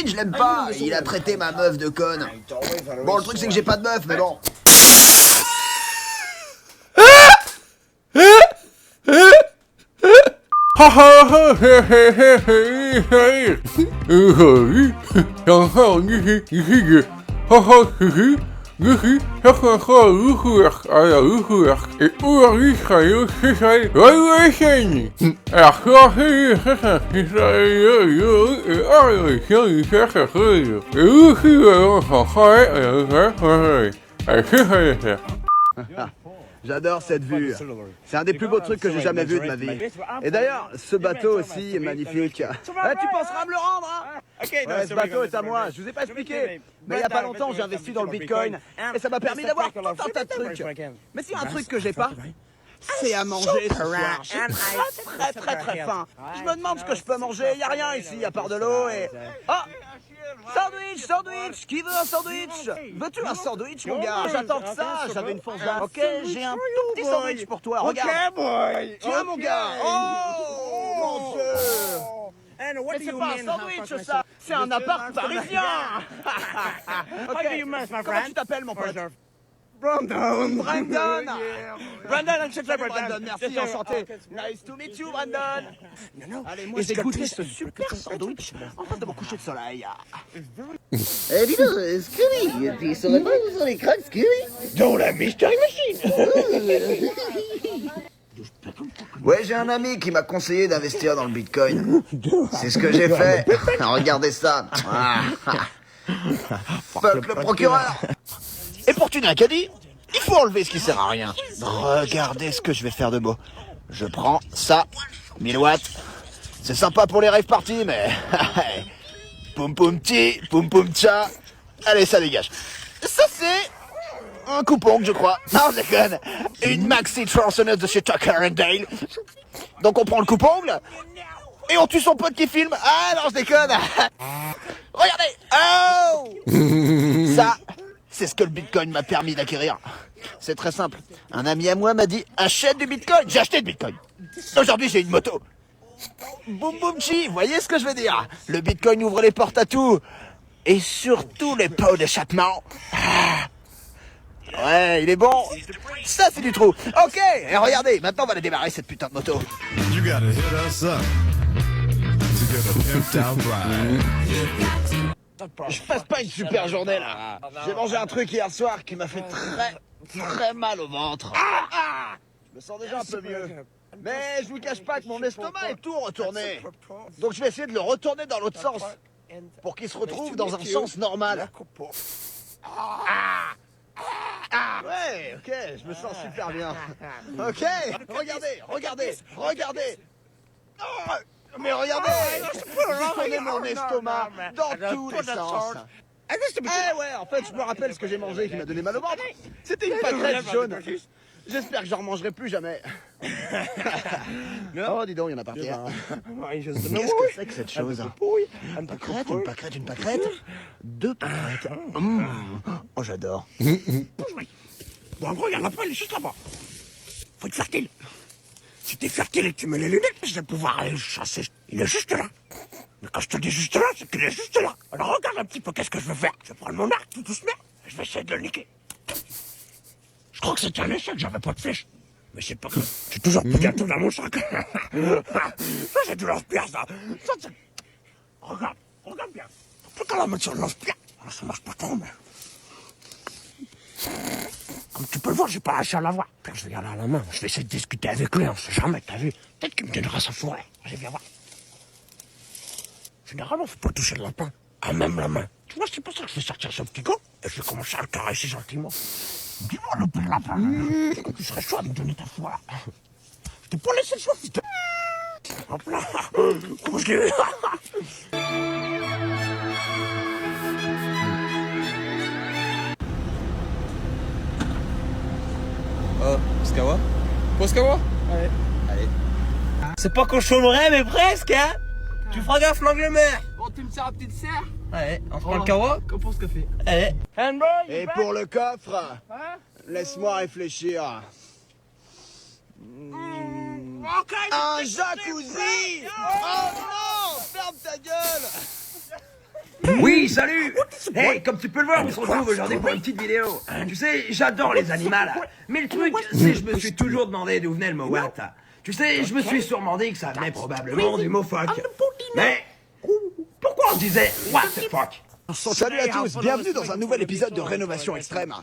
Sandwich, je l'aime pas. Il a traité ma meuf de conne. Bon, le truc c'est que j'ai pas de meuf, mais bon. J'adore cette vue. C'est un des plus beaux trucs que j'ai jamais vu de ma vie. Et d'ailleurs, ce bateau aussi est magnifique. Tu penseras à me le rendre, hein? Ouais, ce bateau est à moi. Je vous ai pas expliqué. Mais il y a pas longtemps, j'ai investi dans le Bitcoin. Et ça m'a permis d'avoir tout un tas de trucs. Mais s'il y a un truc que j'ai pas, c'est à manger ce soir. J'ai très faim. Je me demande ce que je peux manger. Il n'y a rien ici à part de l'eau et... Oh! Sandwich! Qui veut un sandwich? Veux-tu un sandwich, mon gars? J'attends que ça, j'avais une fonce d'âme. Ok, j'ai un tout petit sandwich pour toi, regarde. Tiens, mon gars! Oh, mon Dieu! Mais c'est pas un sandwich, ça! C'est un appart parisien! Ok, comment tu t'appelles, mon pote? Brandon! Brandon, enchanté, Brandon, merci, enchanté. Nice to meet you, Brandon. Allez, moi j'ai goûté ce super sandwich en face de mon coucher de soleil. Eh, dis donc, Scully, tu saurais pas où sont les cracks, Scully? Dans la Mystery Machine. Ouais, j'ai un ami qui m'a conseillé d'investir dans le Bitcoin. C'est ce que j'ai fait. Regardez ça. Fuck le procureur. Et pour tuer un caddie, il faut enlever ce qui sert à rien. Regardez ce que je vais faire de beau. Je prends ça, 1000 watts. C'est sympa pour les rave parties, mais... Poum poum ti, poum poum tcha. Allez, ça dégage. Ça, c'est... un coupon, je crois. Non, je déconne. Une maxi tronçonneuse de chez Tucker and Dale. Donc on prend le coupon, et on tue son pote qui filme. Ah non, je déconne. Regardez. Oh. Ça... c'est ce que le Bitcoin m'a permis d'acquérir. C'est très simple. Un ami à moi m'a dit « Achète du Bitcoin !» J'ai acheté du Bitcoin. Aujourd'hui, j'ai une moto. Boum boum chi, vous voyez ce que je veux dire? Le Bitcoin ouvre les portes à tout. Et surtout les pots d'échappement. Ouais, il est bon. Ça, c'est du trou. Ok, et regardez, maintenant on va la démarrer cette putain de moto. You gotta hit us up to get a pimped out ride. Je passe pas une super journée là. J'ai mangé un truc hier soir qui m'a fait très mal au ventre. Je me sens déjà un peu mieux. Mais je vous cache pas que mon estomac est tout retourné. Donc je vais essayer de le retourner dans l'autre sens. Pour qu'il se retrouve dans un sens normal. Ouais, ok, je me sens super bien. Ok, regardez. Oh, mais regardez, j'ai tourné mon estomac dans tous les sens. Eh ouais, en fait, je me rappelle ce que j'ai mangé qui m'a donné mal au ventre. C'était une pâquerette jaune. J'espère que j'en remangerai plus jamais. Oh, dis donc, il y en a par terre. Qu'est-ce que c'est que cette chose? Une pâquerette. Deux pâquerettes. Oh, j'adore. Bon, en gros, il y en a pas, il est juste là-bas. Faut être fertile. Si t'es fertile et que tu mets les lunettes, je vais pouvoir aller le chasser. Il est juste là. Mais quand je te dis juste là, c'est qu'il est juste là. Alors regarde un petit peu qu'est-ce que je vais faire. Je vais prendre mon arc tout doucement et je vais essayer de le niquer. Je crois que c'était un échec, j'avais pas de flèche. Mais c'est pas grave, j'ai toujours tout dans mon sac. Ça, c'est du lance-pierre, ça. Ça, c'est... Regarde bien. Faut qu'à la mettre sur le lance-pierre. Alors, ça marche pas trop, mais... Comme tu peux le voir, j'ai pas lâché à l'avoir. Puis je vais y aller à la main. Je vais essayer de discuter avec lui, on sait jamais, t'as vu. Peut-être qu'il me donnera sa forêt. Je vais voir. Généralement, faut pas toucher le lapin. À même la main. Tu vois, c'est pour ça que je vais sortir ce petit gars et je vais commencer à le caresser gentiment. Dis-moi, le petit lapin. Tu serais chaud à me donner ta forêt. Je t'ai pas laissé le choix, putain. Hop là. Comment je l'ai eu? Poskawa? Poskawa? Ouais. Allez. C'est pas cochonnerait, mais presque, hein. Tu feras gaffe, l'angle mère. Bon, tu me sers un petit dessert? Allez, on prend le kawa. Qu'on pense café. Allez. Et pour le coffre, laisse-moi réfléchir. Un jacuzzi! Oh non! Ferme ta gueule! Oui, salut. Hey, comme tu peux le voir, on se retrouve aujourd'hui pour une petite vidéo. Tu sais, j'adore les animaux, mais le truc, c'est que je me suis toujours demandé d'où venait le mot what. Tu sais, je me suis sûrement dit que ça venait probablement du mot fuck. Mais pourquoi on disait what the fuck? Salut à tous, bienvenue dans un nouvel épisode de Rénovation Extrême.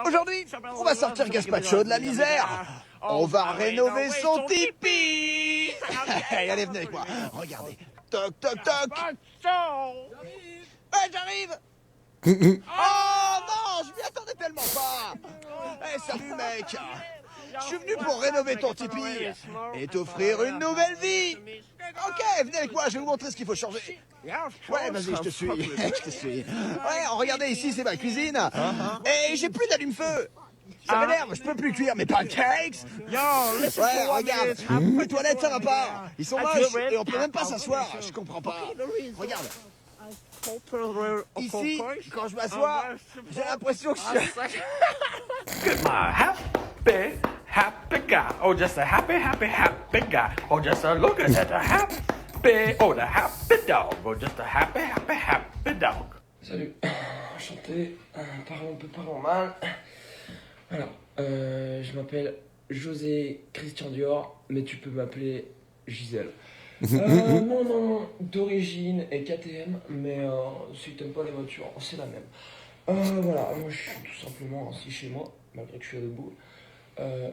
Aujourd'hui, on va sortir Gaspacho de la misère. On va rénover son tipi. Allez, venez avec moi. Regardez. Toc, toc, toc. Ouais, j'arrive. Oh non, je m'y attendais tellement pas. Eh, salut mec. Je suis venu pour rénover ton tipi et t'offrir une nouvelle vie. Ok, venez avec moi, je vais vous montrer ce qu'il faut changer. Ouais, vas-y, je te suis. Je te suis. Ouais, regardez ici, c'est ma cuisine. Et j'ai plus d'allume-feu. Ça m'énerve, je peux plus cuire mes pancakes. Ouais, regarde, les toilettes, ça va pas. Ils sont moches et on peut même pas s'asseoir. Je comprends pas. Regarde. Ici, quand je m'assois, j'ai l'impression que je suis... Happy guy. Oh, just a happy guy. Oh, just a looking at the the happy dog. Oh, just a happy dog. Salut, enchanté, parlons un peu, parlons mal. Alors, je m'appelle José Christian Dior, mais tu peux m'appeler Gisèle. Mon nom d'origine est KTM, mais si tu n'aimes pas les voitures, c'est la même. Voilà, moi je suis tout simplement assis chez moi, malgré que je suis debout.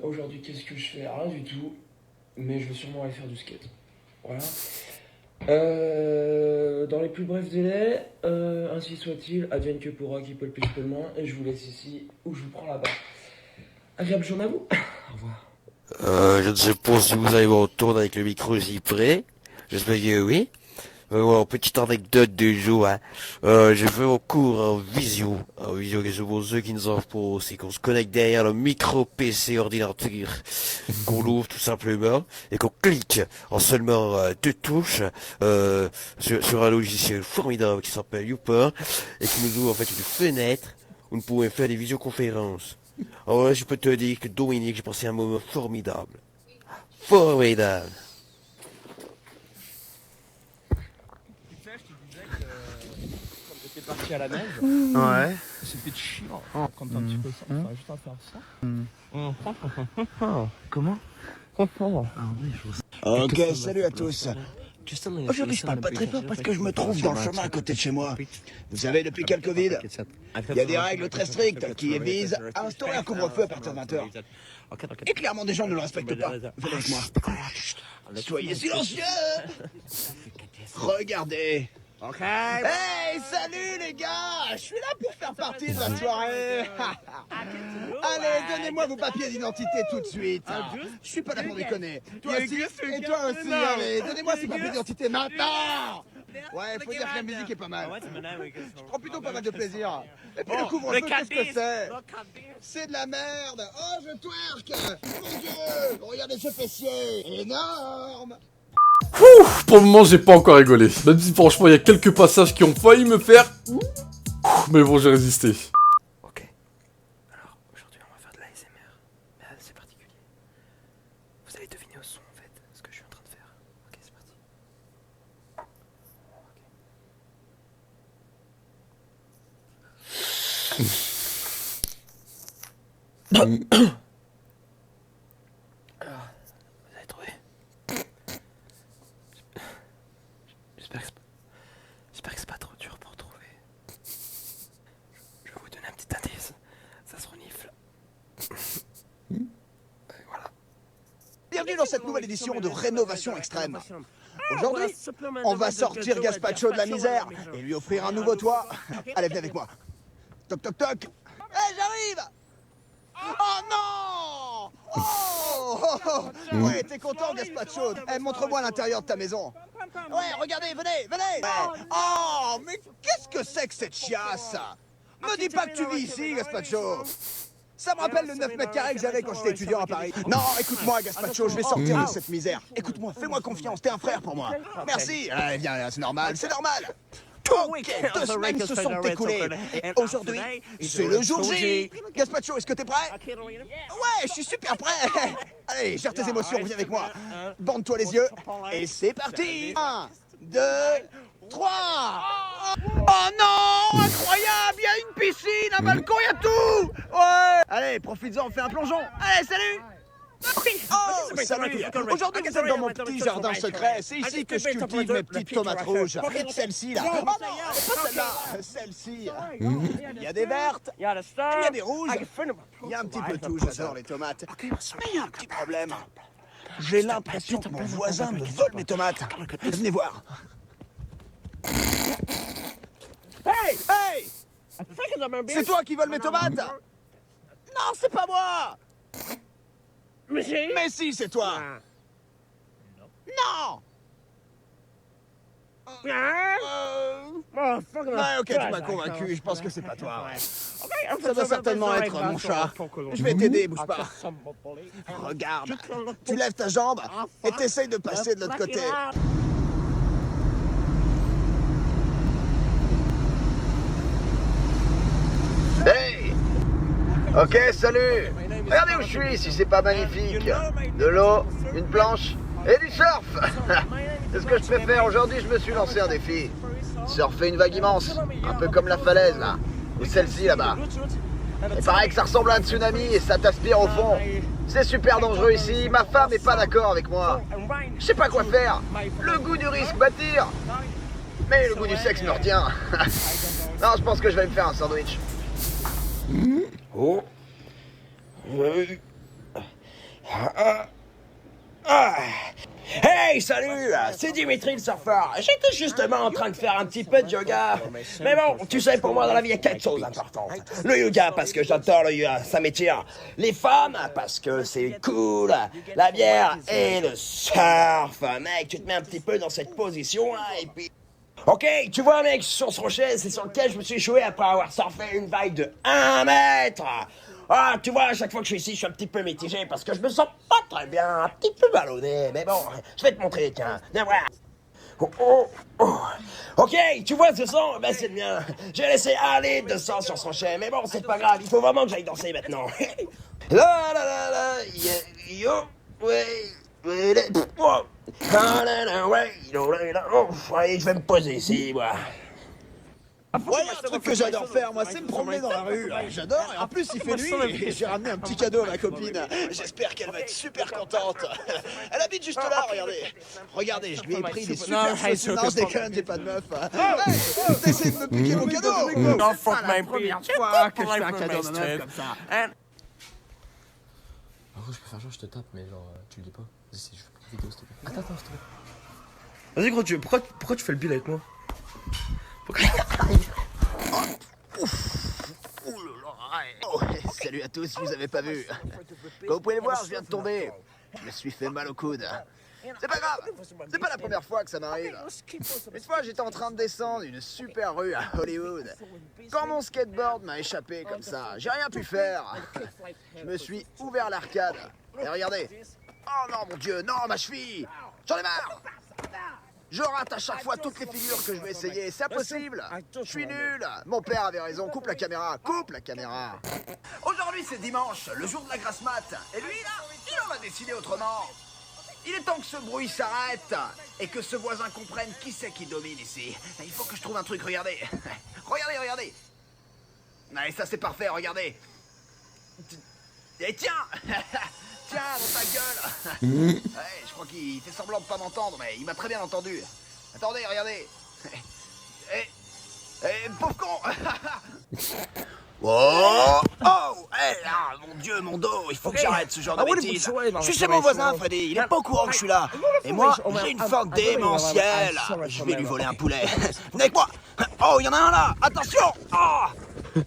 Aujourd'hui, qu'est-ce que je fais? Rien du tout, mais je vais sûrement aller faire du skate. Voilà. Dans les plus brefs délais, ainsi soit-il, advienne que pourra, qui peut le plus, peut le moins, et je vous laisse ici ou je vous prends là-bas. Agréable journée à vous. Au revoir. Je ne sais pas si vous allez me retourner avec le micro si près. J'espère que oui. Voilà, petite anecdote de jour, hein. J'ai fait un cours en visio, que c'est pour ceux qui ne savent pas, c'est qu'on se connecte derrière le micro PC ordinateur, qu'on l'ouvre tout simplement, et qu'on clique en seulement 2 touches, sur un logiciel formidable qui s'appelle Youper, et qui nous ouvre en fait une fenêtre où nous pouvons faire des visioconférences. Alors là, je peux te dire que Dominique, j'ai passé un moment formidable. Formidable. Parti à la neige. Ouais. C'était chiant. Quand un petit peu ça, on va juste à faire ça. Comment? Ok, salut à tous. Aujourd'hui, je parle pas très fort parce que je me trouve dans le chemin à côté de chez moi. Vous savez, depuis quelques Covid, il y a des règles très strictes qui visent à instaurer un couvre-feu à partir de 20h. Et clairement, des gens ne le respectent pas. Venez avec moi. Soyez silencieux. Regardez. Hey, salut les gars! Je suis là pour faire partie de la soirée! Allez, donnez-moi vos papiers d'identité tout de suite! Je suis pas là pour déconner! Toi aussi, et toi aussi! Allez, donnez-moi ces papiers d'identité maintenant! Ouais, faut dire que la musique est pas mal. Je prends plutôt pas mal de plaisir. Et puis le couvre-feu, qu'est-ce que c'est? C'est de la merde! Oh, je twerk! Mon Dieu! Regardez ce fessier! Énorme! Pour le moment, j'ai pas encore rigolé. Même si franchement, il y a quelques passages qui ont failli me faire... Mais bon, j'ai résisté. Ok. Alors, aujourd'hui, on va faire de l'ASMR. Mais c'est particulier. Vous allez deviner au son, en fait, ce que je suis en train de faire. Ok, c'est parti. Vous avez trouvé? J'espère que c'est pas trop dur pour trouver. Je vais vous donner un petit indice. Ça se renifle. Voilà. Bienvenue dans cette nouvelle édition de Rénovation Extrême. Aujourd'hui, on va sortir Gaspacho de la misère et lui offrir un nouveau toit. Allez, venez avec moi. Toc toc toc. Hé, j'arrive! Oh non! Oh! Ouais, t'es content, Gaspacho? Eh, montre-moi l'intérieur de ta maison. Ouais, regardez, venez! Ouais. Oh, mais qu'est-ce que c'est que cette chiasse? Me dis pas que tu vis ici, Gaspacho. Ça me rappelle le 9 mètres carrés que j'avais quand j'étais étudiant à Paris. Non, écoute-moi, Gaspacho, je vais sortir de cette misère. Écoute-moi, fais-moi confiance, t'es un frère pour moi. Merci. Eh bien, c'est normal, c'est normal. Ok, 2 semaines se sont écoulées. Et aujourd'hui, c'est le jour J. Gaspacho, est-ce que t'es prêt? Ouais, je suis super prêt. Allez, gère tes émotions, viens avec moi. Bande-toi les yeux. Et c'est parti. 1, 2, 3. Oh non! balcon, il y a tout. Ouais. Allez, profites-en, on fait un plongeon. Allez, salut. Oh, salut. Aujourd'hui, vous êtes dans mon petit jardin secret. C'est ici que je cultive mes petites tomates rouges. Regarde celle-ci, là. Oh non, pas celle-là. Celle-ci. Il y a des vertes, il y a des rouges. Il y a un petit peu tout, j'adore les tomates. Mais il y a un petit problème. J'ai l'impression que mon voisin me vole mes tomates. Venez voir. Hey, hey! C'est toi qui voles mes tomates? Non, c'est pas moi! Mais si, c'est toi! Non! Ouais, ok, tu m'as convaincu, je pense que c'est pas toi. Ça doit certainement être mon chat. Je vais t'aider, bouge pas. Regarde, tu lèves ta jambe et t'essayes de passer de l'autre côté. Hey! Ok, salut! Regardez où je suis, si c'est pas magnifique. De l'eau, une planche et du surf. C'est ce que je préfère. Aujourd'hui, je me suis lancé un défi. Surfer une vague immense, un peu comme la falaise, là. Ou celle-ci, là-bas. Il paraît que ça ressemble à un tsunami et ça t'aspire au fond. C'est super dangereux ici. Ma femme n'est pas d'accord avec moi. Je sais pas quoi faire. Le goût du risque m'attire. Mais le goût du sexe me retient. Non, je pense que je vais me faire un sandwich. Oh. Hey, salut, c'est Dimitri le surfeur. J'étais justement en train de faire un petit peu de yoga. Mais bon, tu sais, pour moi dans la vie, il y a quelque chose d'important. Le yoga, parce que j'adore le yoga, ça m'étire. Les femmes, parce que c'est cool. La bière et le surf. Mec, tu te mets un petit peu dans cette position, là, et puis... Ok, tu vois, mec, sur ce rocher, c'est sur lequel je me suis échoué après avoir surfé une vague de 1 mètre. Ah, tu vois, à chaque fois que je suis ici, je suis un petit peu mitigé parce que je me sens pas très bien, un petit peu ballonné. Mais bon, je vais te montrer, tiens, viens voir. Ok, tu vois ce son? Ben c'est le mien. J'ai laissé aller de sang sur ce rocher, mais bon, c'est pas grave, il faut vraiment que j'aille danser maintenant. La la la la, yo, ouais. Allez, je vais me poser ici, moi. Ouais, un truc que j'adore faire, moi, c'est me promener dans la rue. J'adore, et en plus, il fait nuit, et j'ai ramené un petit cadeau à ma copine. J'espère qu'elle va être super contente. Elle habite juste là, regardez. Regardez, je lui ai pris des super chaussures. Non, je déconne, j'ai pas de meuf. Hey, t'essaies de me piquer mon cadeau. Non, fuck my première fois que je fais un cadeau à ma meuf comme ça. En gros, je peux faire genre, je te tape, mais genre, tu le dis pas. Vas-y, je fais une vidéo, s'il te plaît. Attends, s'il te plaît. Vas-y, gros, pourquoi tu fais le bill avec moi? Oh, salut à tous, vous avez pas vu. Comme vous pouvez le voir, je viens de tomber. Je me suis fait mal au coude. C'est pas grave, c'est pas la première fois que ça m'arrive. Une fois, j'étais en train de descendre une super rue à Hollywood. Quand mon skateboard m'a échappé comme ça, j'ai rien pu faire. Je me suis ouvert l'arcade. Et regardez. Oh non, mon Dieu, non, ma cheville. J'en ai marre. Je rate à chaque fois toutes les figures que je vais essayer. C'est impossible. Je suis nul. Mon père avait raison. Coupe la caméra. Coupe la caméra. Aujourd'hui, c'est dimanche, le jour de la grasse mat. Et lui, là, il en a décidé autrement. Il est temps que ce bruit s'arrête et que ce voisin comprenne qui c'est qui domine ici. Il faut que je trouve un truc, regardez. Regardez, regardez. Allez, ça c'est parfait, regardez. Et tiens. Tiens, dans ta gueule. Ouais, je crois qu'il fait semblant de pas m'entendre, mais il m'a très bien entendu. Attendez, regardez. Pauvre con. Oh, mon Dieu, mon dos, il faut que j'arrête ce genre de bêtises. Je suis chez mon voisin, Freddy, il est pas au courant que je suis là. Et moi, j'ai une faim démentielle. Je vais lui voler un poulet. Venez avec moi. Oh, il y en a un là. Attention. Il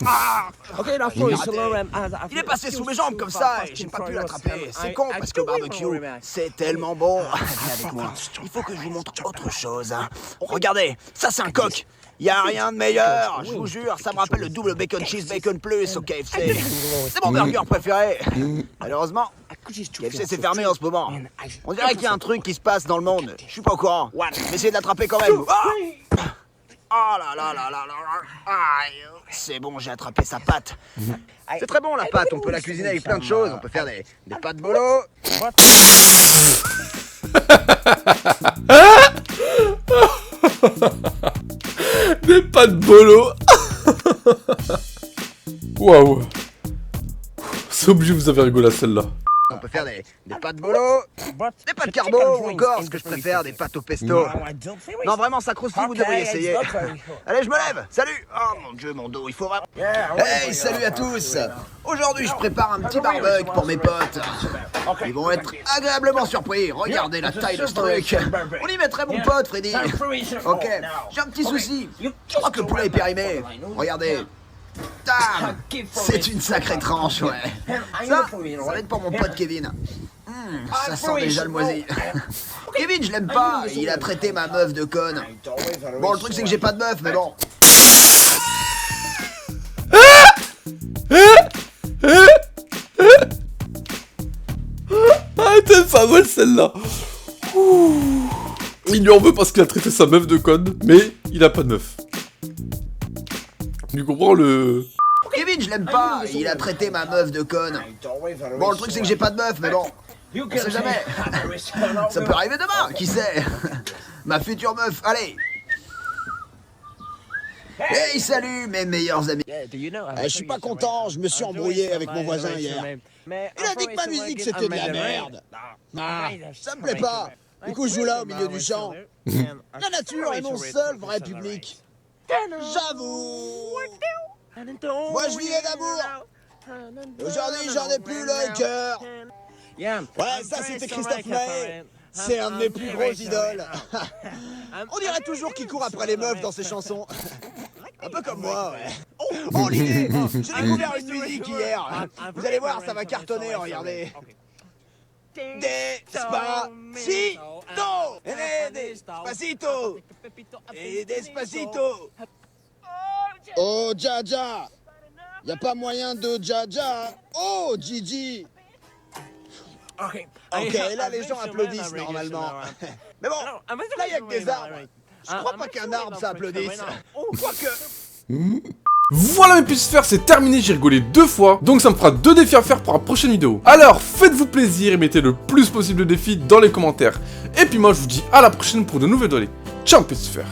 est passé sous mes jambes comme ça et j'ai pas pu l'attraper. C'est con parce que le barbecue, c'est tellement bon. Viens avec moi. Il faut que je vous montre autre chose. Regardez, ça c'est un coq. Y a rien de meilleur, je vous jure, ça me rappelle le double bacon cheese bacon plus au KFC. C'est mon burger préféré. Malheureusement, KFC c'est fermé en ce moment. On dirait qu'il y a un truc qui se passe dans le monde. Je suis pas au courant. Je vais essayer de l'attraper quand même. Oh là là là là là. C'est bon, j'ai attrapé sa pâte. C'est très bon la pâte, on peut la cuisiner avec plein de choses. On peut faire des pâtes bolo. Des pâtes bolo. Waouh. C'est obligé, vous avez rigolé à celle-là. On peut faire des pâtes bolo, des pâtes carbo ou encore, ce que je préfère, des pâtes au pesto. Non, vraiment, ça croustille, vous devriez essayer. Allez, je me lève. Salut. Oh mon Dieu, mon dos, il faut vraiment... Hey, salut à tous. Aujourd'hui, je prépare un petit barbecue pour mes potes. Ils vont être agréablement surpris. Regardez la taille de ce truc. On y mettrait mon pote, Freddy. Ok, j'ai un petit souci. Je crois que le poulet est périmé. Regardez. Tam, c'est une sacrée tranche, ouais. Ça va être pour mon pote Kevin. Ça sent déjà le moisi. Kevin, je l'aime pas. Il a traité ma meuf de conne. Bon, le truc, c'est que j'ai pas de meuf, mais bon. Ah, t'es pas mal celle-là. Il lui en veut parce qu'il a traité sa meuf de conne, mais il a pas de meuf. Tu comprends le... Kevin, je l'aime pas. Il a traité ma meuf de conne. Bon, le truc, c'est que j'ai pas de meuf, mais bon. On sait jamais. Ça peut arriver demain, qui sait. Ma future meuf, allez. Hey, salut, mes meilleurs amis. Je suis pas content, je me suis embrouillé avec mon voisin hier. Il a dit que ma musique c'était de la merde. Ah, ça me plaît pas. Du coup, je joue là au milieu du champ. La nature est mon seul vrai public. J'avoue. Moi, je vivais d'amour. Aujourd'hui, j'en ai plus le cœur. Ouais, ça, c'était Christophe Maé. C'est un de mes plus gros idoles. On dirait toujours qu'il court après les meufs dans ses chansons. Un peu comme moi, ouais. Oh, l'idée. J'ai découvert une musique hier. Vous allez voir, ça va cartonner, regardez. Despacito. Despacito. Et Despacito. Oh, Jaja. Y a pas moyen de Jaja. Oh, Gigi. Ok, là les gens applaudissent normalement. Mais bon, là y a que des arbres. Je crois pas qu'un arbre ça applaudisse. Quoique... Voilà mes petits sphères, c'est terminé, j'ai rigolé 2 fois, donc ça me fera 2 défis à faire pour la prochaine vidéo. Alors, faites-vous plaisir et mettez le plus possible de défis dans les commentaires. Et puis moi je vous dis à la prochaine pour de nouvelles données. Ciao mes petits sphères.